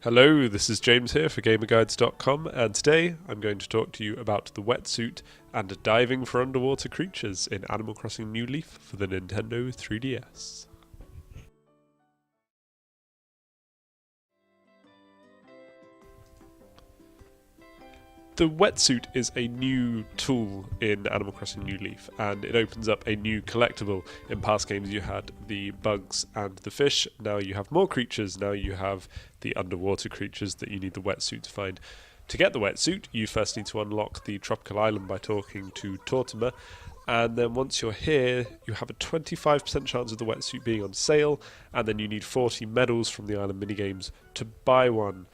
Hello, this is James here for GamerGuides.com, and today I'm going to talk to you about the Wetsuit and diving for underwater creatures in Animal Crossing New Leaf for the Nintendo 3DS. The Wetsuit is a new tool in Animal Crossing New Leaf, and it opens up a new collectible. In past games you had the bugs and the fish, now you have more creatures, now you have the underwater creatures that you need the Wetsuit to find. To get the Wetsuit, you first need to unlock the tropical island by talking to Tortimer, and then once you're here, you have a 25% chance of the Wetsuit being on sale, and then you need 40 medals from the island minigames to buy one.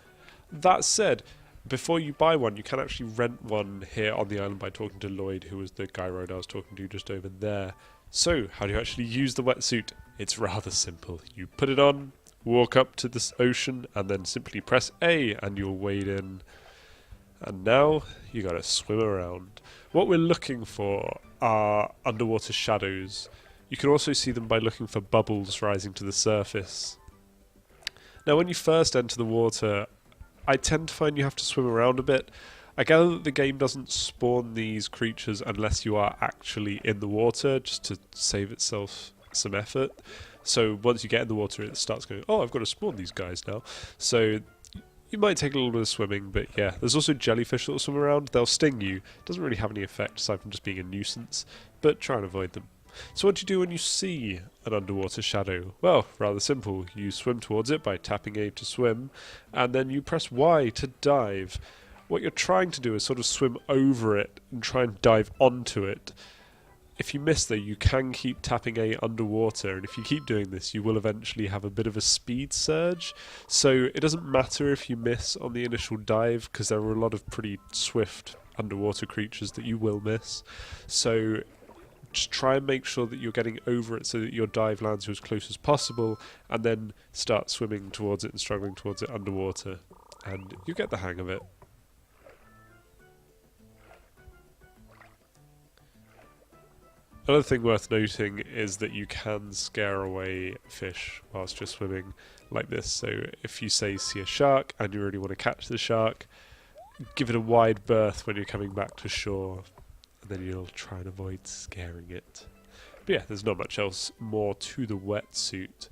That said, before you buy one, you can actually rent one here on the island by talking to Lloyd, who was the guy road I was talking to just over there. So, how do you actually use the Wetsuit? It's rather simple. You put it on, walk up to this ocean, and then simply press A, and you'll wade in. And now, you gotta swim around. What we're looking for are underwater shadows. You can also see them by looking for bubbles rising to the surface. Now, when you first enter the water, I tend to find you have to swim around a bit. I gather that the game doesn't spawn these creatures unless you are actually in the water, just to save itself some effort. So once you get in the water, it starts going, oh, I've got to spawn these guys now. So you might take a little bit of swimming, but yeah. There's also jellyfish that will swim around. They'll sting you. Doesn't really have any effect aside from just being a nuisance, but try and avoid them. So what do you do when you see an underwater shadow? Well, rather simple. You swim towards it by tapping A to swim, and then you press Y to dive. What you're trying to do is sort of swim over it and try and dive onto it. If you miss though, you can keep tapping A underwater, and if you keep doing this, you will eventually have a bit of a speed surge. So it doesn't matter if you miss on the initial dive, because there are a lot of pretty swift underwater creatures that you will miss. So just try and make sure that you're getting over it so that your dive lands you as close as possible, and then start swimming towards it and struggling towards it underwater, and you get the hang of it. Another thing worth noting is that you can scare away fish whilst you're swimming like this. So if you say see a shark and you really want to catch the shark, give it a wide berth when you're coming back to shore, and then you'll try and avoid scaring it. But yeah, there's not much else more to the Wetsuit,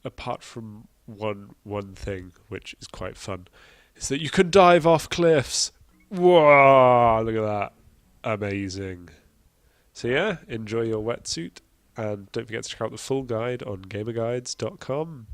apart from one thing, which is quite fun, is that you can dive off cliffs. Whoa, look at that. Amazing. So yeah, enjoy your Wetsuit, and don't forget to check out the full guide on GamerGuides.com.